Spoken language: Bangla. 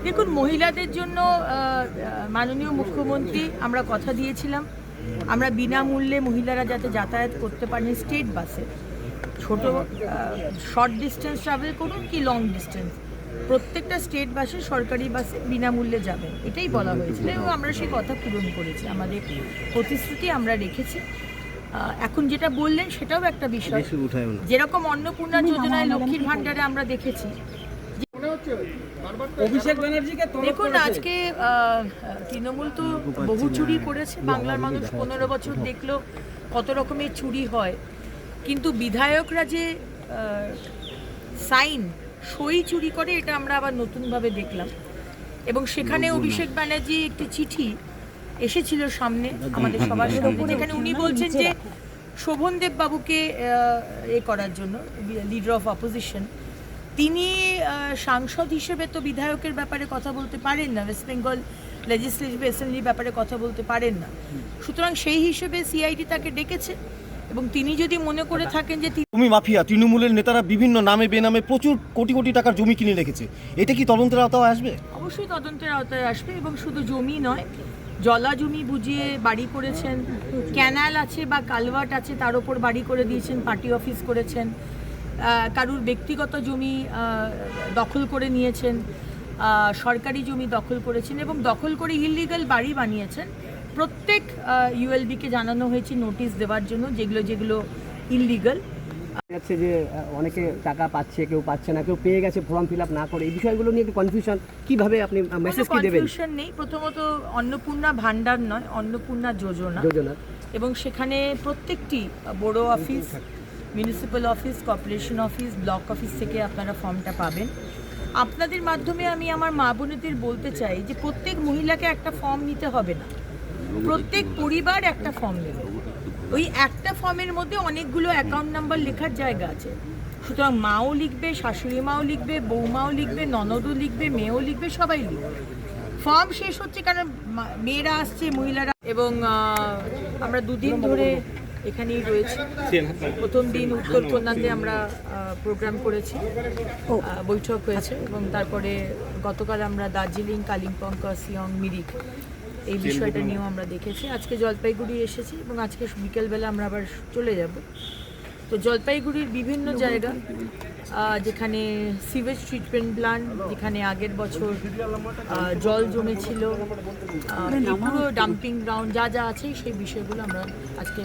দেখুন, মহিলাদের জন্য মাননীয় মুখ্যমন্ত্রী আমরা কথা দিয়েছিলাম, আমরা বিনামূল্যে মহিলারা যাতে যাতায়াত করতে পারেন স্টেট বাসে, ছোট শর্ট ডিস্টেন্স ট্রাভেল করুন কি লং ডিস্টেন্স, প্রত্যেকটা স্টেট বাসে সরকারি বাসে বিনামূল্যে যাবেন, এটাই বলা হয়েছিল এবং আমরা সেই কথা পূরণ করেছি। আমাদের প্রতিশ্রুতি আমরা রেখেছি। এখন যেটা বললেন সেটাও একটা বিষয়, যেরকম অন্নপূর্ণা যোজনায় লক্ষ্মীর ভাণ্ডারে আমরা দেখেছি। দেখুন, আজকে তৃণমূল তো বহু চুরি করেছে, বাংলার মানুষ 15 বছর দেখলো কত রকমের চুরি হয়, কিন্তু বিধায়করা যে সাইন সই চুরি করে এটা আমরা আবার নতুনভাবে দেখলাম। এবং সেখানে অভিষেক ব্যানার্জি একটি চিঠি এসেছিল সামনে আমাদের সবার সামনে, যেখানে উনি বলছেন যে শোভনদেব বাবুকে করার জন্য, লিডার অফ অপোজিশন, তিনি সাংসদ হিসেবে তো বিধায়কের ব্যাপারে কথা বলতে পারেন না, ওয়েস্ট বেঙ্গল লেজিসলেটিভ অ্যাসেম্বলির ব্যাপারে কথা বলতে পারেন না। সুতরাং সেই হিসেবে সিআইডি তাকে ডেকেছে এবং তিনি যদি মনে করে থাকেন যে জমি মাফিয়া, তৃণমূলের নেতারা বিভিন্ন নামে বেনামে প্রচুর কোটি কোটি টাকার জমি কিনে রেখেছে, এটা কি তদন্তের আওতায় আসবে? অবশ্যই তদন্তের আওতায় আসবে এবং শুধু জমি নয়, জলা জমি বুঝিয়ে বাড়ি করেছেন, ক্যানাল আছে বা কালভার্ট আছে তার ওপর বাড়ি করে দিয়েছেন, পার্টি অফিস করেছেন, কারুর ব্যক্তিগত জমি দখল করে নিয়েছেন, সরকারি জমি দখল করেছেন এবং দখল করে ইললিগাল বাড়ি বানিয়েছেন। প্রত্যেক ইউএলবিকে জানানো হয়েছে নোটিশ দেওয়ার জন্য, যেগুলো ইললিগাল। যাচ্ছে যে অনেকে টাকা পাচ্ছে, কেউ পাচ্ছে না, কেউ পেয়ে গেছে ফর্ম ফিল আপ না করে, এই বিষয়গুলো নিয়ে একটু কনফিউশন, কিভাবে আপনি মেসেজ কি দেবেন? কনফিউশন নেই। প্রথমত অন্নপূর্ণা ভাণ্ডার নয়, অন্নপূর্ণা যোজনা, এবং সেখানে প্রত্যেকটি বড় office, municipal office, corporation office, block office থেকে আপনারা ফর্মটা পাবেন। আপনাদের মাধ্যমে আমি আমার মা বোনেদের বলতে চাই যে প্রত্যেক মহিলাকে একটা ফর্ম নিতে হবে না, প্রত্যেক পরিবার একটা ফর্ম নেবে। ওই একটা ফর্মের মধ্যে অনেকগুলো অ্যাকাউন্ট নাম্বার লেখার জায়গা আছে, সুতরাং মাও লিখবে, শাশুড়ি মাও লিখবে, বৌমাও লিখবে, ননদও লিখবে, মেয়েও লিখবে, সবাই লিখবে। ফর্ম শেষ হচ্ছে কারণ মেয়েরা আসছে, মহিলারা, এবং আমরা 2 দিন ধরে এখানেই রয়েছি। প্রথম দিন উত্তর কন্যাতে আমরা প্রোগ্রাম করেছি, বৈঠক হয়েছে, এবং তারপরে গতকাল আমরা দার্জিলিং, কালিম্পং, কার্সিয়ং, মিরিক এই বিষয়টা নিয়েও আমরা দেখেছি। আজকে জলপাইগুড়ি এসেছি এবং আজকে বিকেলবেলা আমরা আবার চলে যাব। তো জলপাইগুড়ির বিভিন্ন জায়গা, যেখানে সিভেজ ট্রিটমেন্ট প্ল্যান্ট, যেখানে আগের বছর জল জমেছিল, পুরো ডাম্পিং গ্রাউন্ড যা যা আছে সেই বিষয়গুলো আমরা আজকে